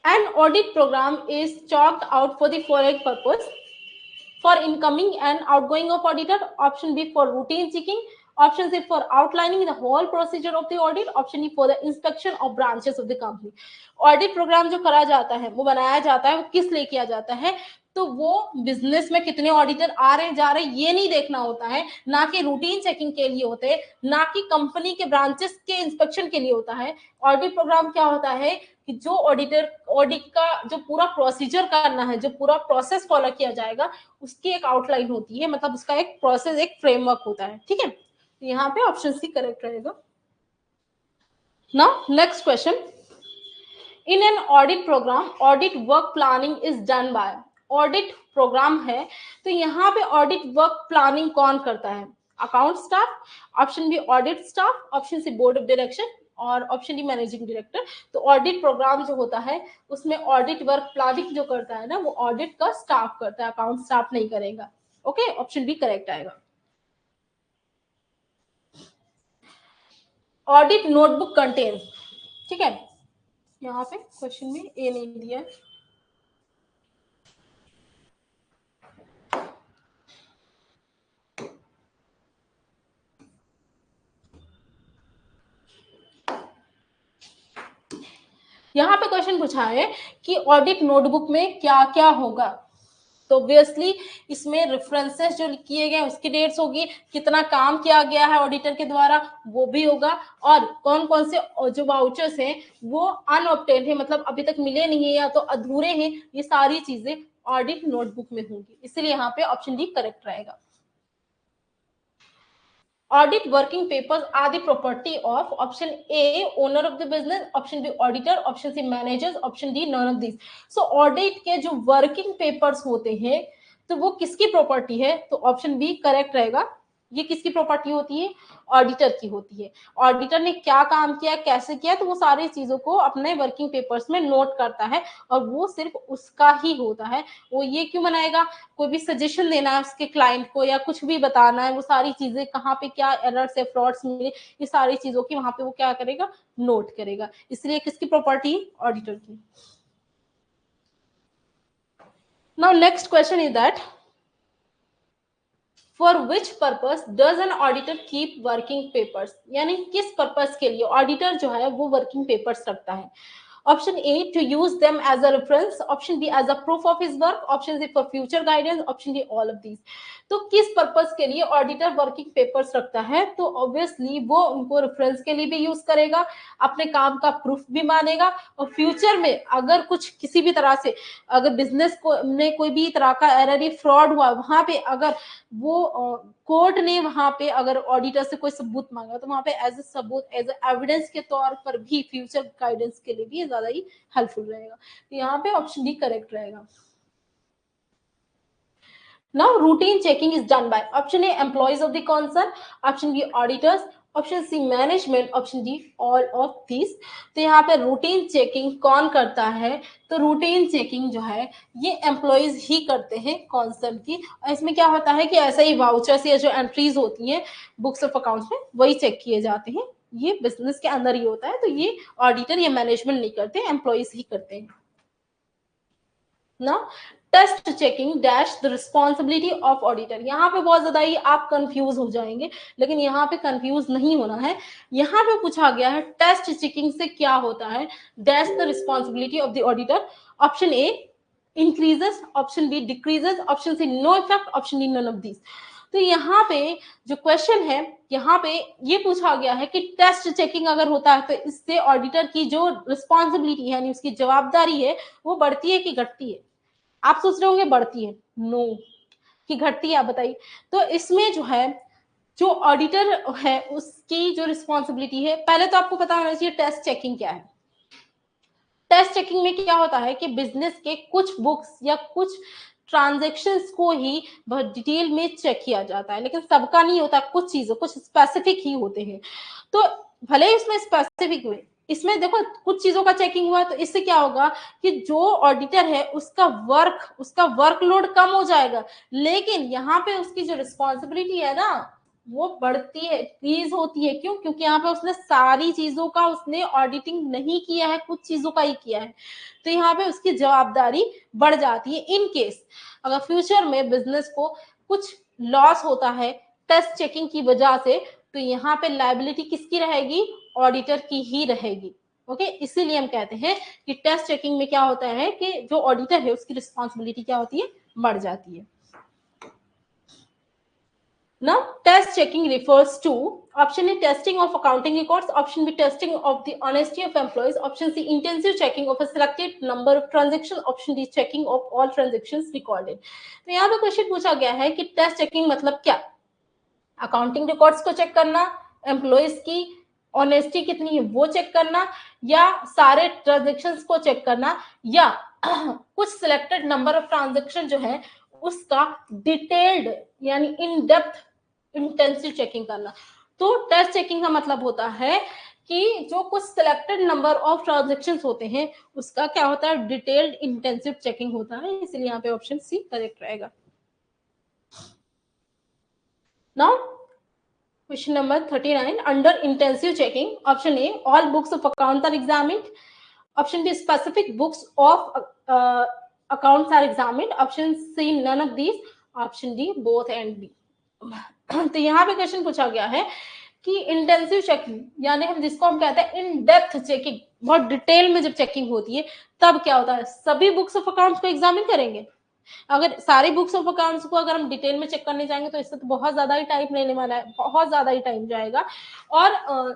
An audit program is chalked out for the following purpose: for incoming and outgoing of auditor, option B for routine checking, option C for outlining the whole procedure of the audit, option D for the inspection of branches of the company। Audit programme जो करा जाता है वो बनाया जाता है, वो किस लिए किया जाता है, तो वो बिजनेस में कितने ऑडिटर आ रहे हैं जा रहे हैं ये नहीं देखना होता है, ना कि रूटीन चेकिंग के लिए होते हैं, ना कि कंपनी के ब्रांचेस के इंस्पेक्शन के लिए होता है। ऑडिट प्रोग्राम क्या होता है कि जो ऑडिटर ऑडिट का जो पूरा प्रोसीजर करना है, जो पूरा प्रोसेस फॉलो किया जाएगा उसकी एक आउटलाइन होती है, मतलब उसका एक प्रोसेस एक फ्रेमवर्क होता है, ठीक है। तो यहाँ पे ऑप्शन सी करेक्ट रहेगा। Now next question, in an audit programme audit work planning is done by, audit programme है तो यहाँ पे ऑडिट वर्क प्लानिंग कौन करता है, account staff, option B audit staff, option C board of direction और option D managing director. तो audit programme जो होता है उसमें ऑडिट वर्क प्लानिंग जो करता है ना वो ऑडिट का स्टाफ करता है, अकाउंट स्टाफ नहीं करेगा। ओके, ऑप्शन बी करेक्ट आएगा। ऑडिट नोटबुक कंटेन्स, ठीक है, यहाँ पे क्वेश्चन में ए नहीं दिया है। यहाँ पे क्वेश्चन पूछा है कि ऑडिट नोटबुक में क्या क्या होगा, तो ऑब्वियसली इसमें रेफरेंसेस जो किए गए उसकी डेट्स होगी, कितना काम किया गया है ऑडिटर के द्वारा वो भी होगा, और कौन कौन से जो वाउचर्स हैं वो अनऑब्टेन है, मतलब अभी तक मिले नहीं है या तो अधूरे हैं, ये सारी चीजें ऑडिट नोटबुक में होंगी, इसलिए यहाँ पे ऑप्शन डी करेक्ट रहेगा। Audit working papers are the property of option A owner of the business, option B auditor, option C managers, option D none of these। So audit के जो working papers होते हैं तो वो किसकी property है, तो ऑप्शन बी करेक्ट रहेगा। ये किसकी प्रॉपर्टी होती है, ऑडिटर की होती है। ऑडिटर ने क्या काम किया कैसे किया तो वो सारी चीजों को अपने वर्किंग पेपर्स में नोट करता है और वो सिर्फ उसका ही होता है। वो ये क्यों बनाएगा, कोई भी सजेशन देना है उसके क्लाइंट को या कुछ भी बताना है, वो सारी चीजें कहाँ पे क्या एरर्स है फ्रॉड्स मिले, ये सारी चीजों की वहां पे वो क्या करेगा, नोट करेगा। इसलिए किसकी प्रॉपर्टी, ऑडिटर की। Now next question is that for which purpose does an auditor keep working papers, यानी किस पर्पस के लिए ऑडिटर जो है वो वर्किंग पेपर्स रखता है। Option A to use them as a reference, option B as a proof of his work, option C for future guidance, option D all of these. तो किस पर्पस के लिए ऑडिटर वर्किंग पेपर्स रखता है, तो obviously वो उनको reference के लिए भी यूज करेगा, अपने काम का प्रूफ भी मानेगा, और फ्यूचर में अगर कुछ किसी भी तरह से अगर बिजनेस को में कोई भी तरह का एरर या फ्रॉड हुआ वहां पे अगर वो कोर्ट ने वहां पे अगर ऑडिटर से कोई सबूत मांगा तो वहां पे एज ए सबूत एज ए एविडेंस के तौर पर भी फ्यूचर गाइडेंस के लिए भी ज्यादा ही हेल्पफुल रहेगा। तो यहाँ पे ऑप्शन डी करेक्ट रहेगा। Now routine checking is done by option A employees of the concern, option B auditors, option C management, option D all of this. तो यहाँ पे रूटीन चेकिंग कौन करता है, तो रूटीन चेकिंग जो है ये एम्प्लॉयज ही करते हैं कॉन्सर्न की। इसमें क्या होता है कि ऐसा ही वाउचर्स या जो एंट्रीज होती हैं बुक्स ऑफ अकाउंट्स में वही चेक किए जाते हैं, ये बिजनेस के अंदर ही होता है, तो ये ऑडिटर या मैनेजमेंट नहीं करते, एम्प्लॉयज ही करते हैं ना। Test checking dash the responsibility of auditor, यहाँ पे बहुत ज्यादा ही आप कंफ्यूज हो जाएंगे, लेकिन यहाँ पे कंफ्यूज नहीं होना है। यहाँ पे पूछा गया है टेस्ट चेकिंग से क्या होता है, dash the responsibility of the auditor. Option A increases, option B decreases, option C no effect, option D none of this. तो यहाँ पे जो क्वेश्चन है यहाँ पे ये पूछा गया है कि टेस्ट चेकिंग अगर होता है तो इससे ऑडिटर की जो रिस्पॉन्सिबिलिटी है यानी उसकी जवाबदारी है वो बढ़ती है कि घटती है। आप सोच रहे होंगे बढ़ती है, नो, कि घटती है, आप बताइए। तो इसमें जो है जो ऑडिटर है उसकी जो रिस्पॉन्सिबिलिटी है, पहले तो आपको पता होना चाहिए टेस्ट चेकिंग क्या है। टेस्ट चेकिंग में क्या होता है कि बिजनेस के कुछ बुक्स या कुछ ट्रांजेक्शन्स को ही बहुत डिटेल में चेक किया जाता है, लेकिन सबका नहीं होता, कुछ चीजों कुछ स्पेसिफिक ही होते हैं। तो भले ही इसमें स्पेसिफिक हुए, इसमें देखो कुछ चीजों का चेकिंग हुआ तो इससे क्या होगा कि जो ऑडिटर है उसका वर्कलोड कम हो जाएगा, लेकिन यहाँ पे उसकी जो रिस्पॉन्सिबिलिटी है ना वो बढ़ती है, इंक्रीज होती है। क्यों? क्योंकि यहाँ पे उसने सारी चीजों का उसने ऑडिटिंग नहीं किया है, कुछ चीजों का ही किया है, तो यहाँ पे उसकी जवाबदारी बढ़ जाती है। इन केस अगर फ्यूचर में बिजनेस को कुछ लॉस होता है टेस्ट चेकिंग की वजह से, तो यहाँ पे लायबिलिटी किसकी रहेगी? ऑडिटर की ही रहेगी। ओके, इसीलिए हम कहते हैं कि टेस्ट चेकिंग में क्या होता है कि जो ऑडिटर है उसकी रिस्पॉन्सिबिलिटी क्या होती है? बढ़ जाती है। Now, test checking refers to option A testing of accounting records, option B testing of the honesty of employees, option C intensive checking of a selected number of transactions, option D checking of all transactions recorded. तो यहाँ पे question पूछा गया है कि test checking मतलब क्या? Accounting records को चेक करना, एम्प्लॉयज की ऑनेस्टी कितनी है वो चेक करना, या सारे ट्रांजेक्शन्स को चेक करना, या कुछ सिलेक्टेड नंबर ऑफ ट्रांजेक्शन जो है उसका डिटेल्ड यानी इन डेप्थ इंटेंसिव चेकिंग करना। तो टेस्ट चेकिंग का मतलब होता है कि जो कुछ सिलेक्टेड नंबर ऑफ ट्रांजेक्शन्स होते हैं उसका क्या होता है? डिटेल्ड इंटेंसिव चेकिंग होता है, इसलिए यहाँ पे ऑप्शन सी करेक्ट रहेगा। Now, question number 39 under intensive checking, option A all books of accounts are examined, option B specific books of accounts are examined, option C none of these, option D both and B. तो यहाँ पे question पूछा गया है कि intensive checking यानी हम जिसको हम कहते हैं इन डेप्थ चेकिंग, बहुत डिटेल में जब चेकिंग होती है तब क्या होता है? सभी बुक्स ऑफ अकाउंट्स को एग्जामिन करेंगे। अगर सारी बुक्स ऑफ अकाउंट्स को अगर हम डिटेल में चेक करने जाएंगे तो इससे तो बहुत ज्यादा ही टाइम लेने वाला है, बहुत ज्यादा ही टाइम जाएगा। और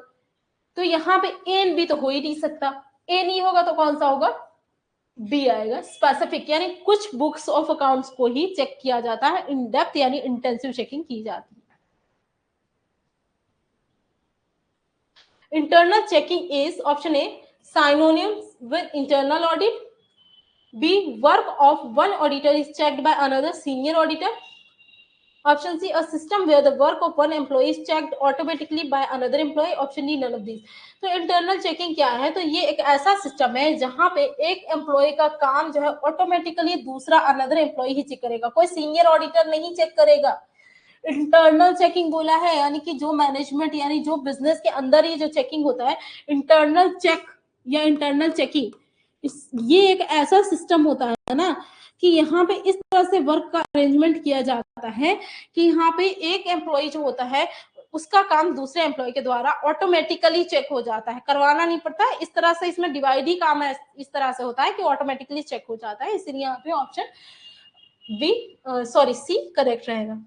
तो यहाँ पे ए एंड बी तो हो ही नहीं सकता, ए नहीं होगा तो कौन सा होगा? बी आएगा, स्पेसिफिक, यानी कुछ बुक्स ऑफ अकाउंट्स को ही चेक किया जाता है, इन डेप्थ यानी इंटेंसिव चेकिंग की जाती है। Internal checking is option A synonymous with internal audit, B work of one auditor is checked by another senior auditor, option C a system where the work of one employee is checked automatically by another employee, option D none of these. तो internal checking क्या है? तो ये एक ऐसा system है जहां पे एक एम्प्लॉय का काम जो है ऑटोमेटिकली दूसरा अनदर एम्प्लॉय ही चेक करेगा, कोई सीनियर ऑडिटर नहीं चेक करेगा। इंटरनल चेकिंग बोला है यानी कि जो मैनेजमेंट यानी जो बिजनेस के अंदर ही जो चेकिंग होता है, इंटरनल चेक या इंटरनल चेकिंग, ये एक ऐसा सिस्टम होता है ना कि यहाँ पे इस तरह से वर्क का अरेंजमेंट किया जाता है कि यहाँ पे एक एम्प्लॉय जो होता है उसका काम दूसरे एम्प्लॉय के द्वारा ऑटोमेटिकली चेक हो जाता है, करवाना नहीं पड़ता है। इस तरह से इसमें डिवाइड ही काम है, इस तरह से होता है कि ऑटोमेटिकली चेक हो जाता है, इसलिए यहाँ पे option B sorry C correct रहेगा।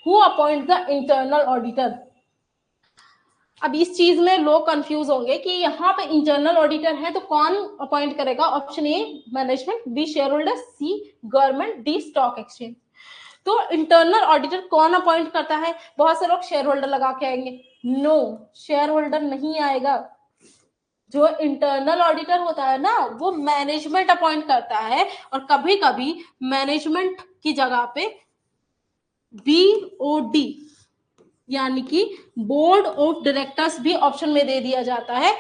Who appoint the internal auditor? अब इस चीज में लोग कंफ्यूज होंगे कि यहाँ पे इंटरनल ऑडिटर है तो कौन अपॉइंट करेगा? Option A management, B share holder, C government, D stock exchange. तो इंटरनल ऑडिटर कौन अपॉइंट करता है? बहुत से लोग शेयर होल्डर लगा के आएंगे, नो शेयर होल्डर नहीं आएगा। जो इंटरनल ऑडिटर होता है ना वो मैनेजमेंट अपॉइंट करता है, और कभी कभी मैनेजमेंट की जगह पे बीओडी यानी कि बोर्ड ऑफ डायरेक्टर्स भी ऑप्शन में दे दिया जाता है,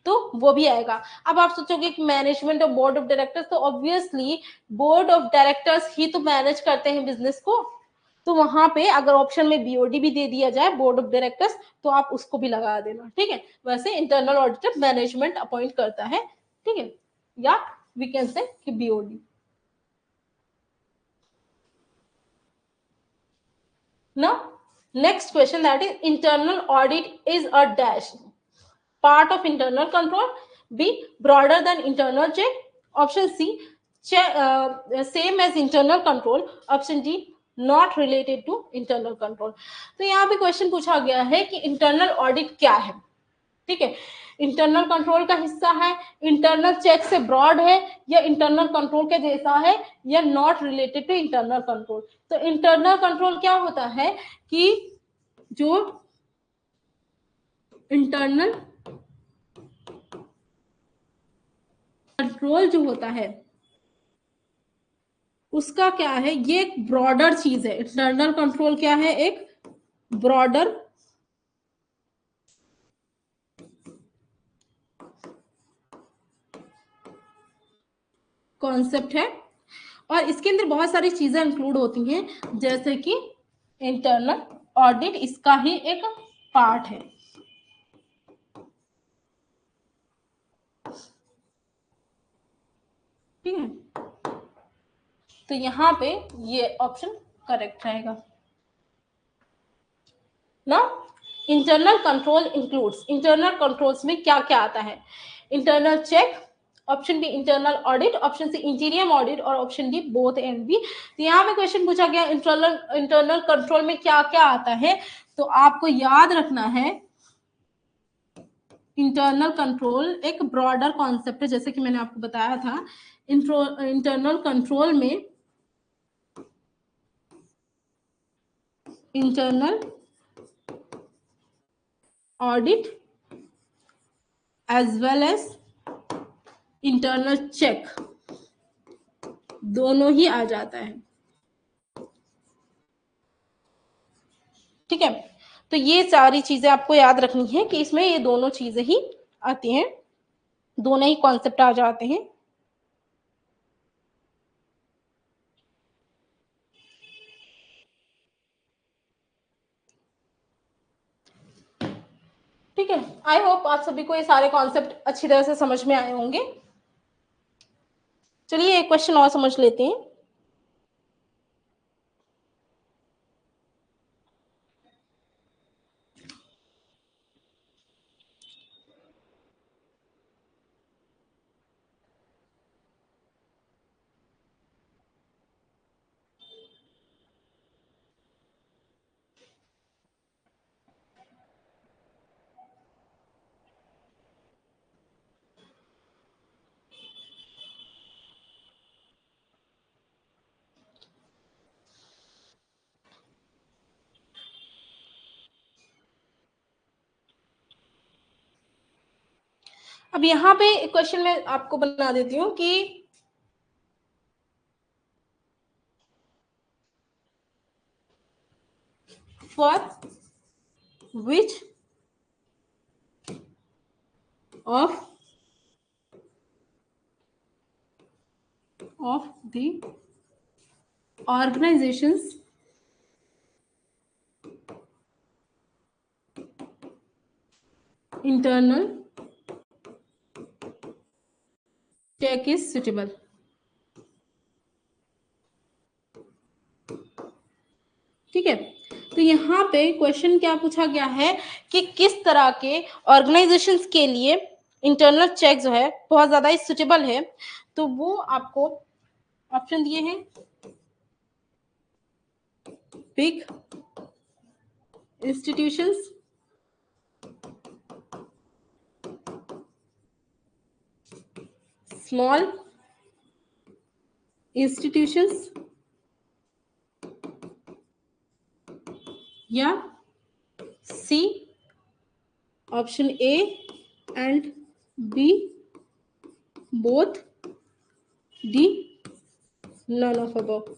तो वो भी आएगा। अब आप सोचोगे कि मैनेजमेंट और बोर्ड ऑफ डायरेक्टर्स, तो ऑब्वियसली बोर्ड ऑफ डायरेक्टर्स ही तो मैनेज करते हैं बिजनेस को, तो वहां पे अगर ऑप्शन में बीओडी भी दे दिया जाए बोर्ड ऑफ डायरेक्टर्स तो आप उसको भी लगा देना, ठीक है। वैसे इंटरनल ऑडिटर मैनेजमेंट अपॉइंट करता है, ठीक है, या वी कैन से कि BOD. Now, next question, that is internal audit is a dash part of internal control, B broader than internal check, option C same as internal control, option D not related to internal control। तो यहाँ पे question पूछा गया है कि internal audit क्या है, ठीक है। इंटरनल कंट्रोल का हिस्सा है, इंटरनल चेक से ब्रॉड है, या इंटरनल कंट्रोल के जैसा है, या not related to internal control. तो इंटरनल कंट्रोल क्या होता है कि जो इंटरनल कंट्रोल जो होता है उसका क्या है, ये एक ब्रॉडर चीज है। इंटरनल कंट्रोल क्या है, एक ब्रॉडर कॉन्सेप्ट है, और इसके अंदर बहुत सारी चीजें इंक्लूड होती हैं, जैसे कि इंटरनल ऑडिट इसका ही एक पार्ट है। ठीक है, तो यहाँ पे ये ऑप्शन करेक्ट रहेगा ना। Internal control includes, internal controls में क्या क्या आता है, internal check, option B internal audit, option C interior audit, और option D both and B. तो यहाँ पे क्वेश्चन पूछा गया इंटरनल कंट्रोल में क्या क्या आता है, तो आपको याद रखना है इंटरनल कंट्रोल एक ब्रॉडर कॉन्सेप्ट है, जैसे कि मैंने आपको बताया था। इंटरनल कंट्रोल में internal audit as well as internal check दोनों ही आ जाता है। ठीक है, तो ये सारी चीजें आपको याद रखनी है कि इसमें ये दोनों चीजें ही आती हैं, दोनों ही कॉन्सेप्ट आ जाते हैं। ठीक है, आई होप आप सभी को ये सारे कॉन्सेप्ट अच्छी तरह से समझ में आए होंगे। चलिए एक क्वेश्चन और समझ लेते हैं। अब यहाँ पे क्वेश्चन में आपको बना देती हूँ कि for which of the organisations internal check is suitable। ठीक है, तो यहाँ पे क्वेश्चन क्या पूछा गया है कि किस तरह के ऑर्गेनाइजेशंस के लिए इंटरनल चेक जो है बहुत ज्यादा सुटेबल है। तो वो आपको ऑप्शन दिए हैं, बिग इंस्टीट्यूशंस, स्मॉल इंस्टीट्यूशंस, या C option A and B both, D none of above.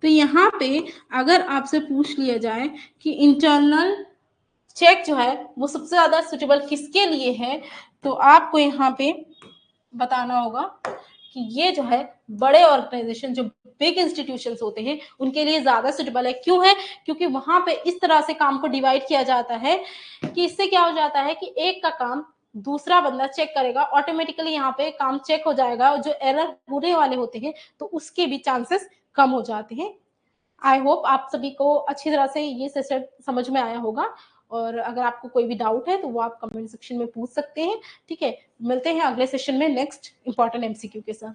तो यहाँ पे अगर आपसे पूछ लिया जाए कि इंटरनल चेक जो है वो सबसे ज्यादा सुटेबल किसके लिए है, तो आपको यहाँ पे बताना होगा कि ये जो है बड़े ऑर्गेनाइजेशन जो बिग इंस्टीट्यूशंस होते हैं उनके लिए ज्यादा सुटेबल है। क्यों है, क्योंकि वहां पे इस तरह से काम को डिवाइड किया जाता है कि इससे क्या हो जाता है कि एक का काम दूसरा बंदा चेक करेगा, ऑटोमेटिकली यहाँ पे काम चेक हो जाएगा, और जो एरर होने वाले होते हैं तो उसके भी चांसेस कम हो जाते हैं। आई होप आप सभी को अच्छी तरह से ये सेशन समझ में आया होगा, और अगर आपको कोई भी डाउट है तो वो आप कमेंट सेक्शन में पूछ सकते हैं। ठीक है, मिलते हैं अगले सेशन में नेक्स्ट इंपॉर्टेंट एमसीक्यू के साथ।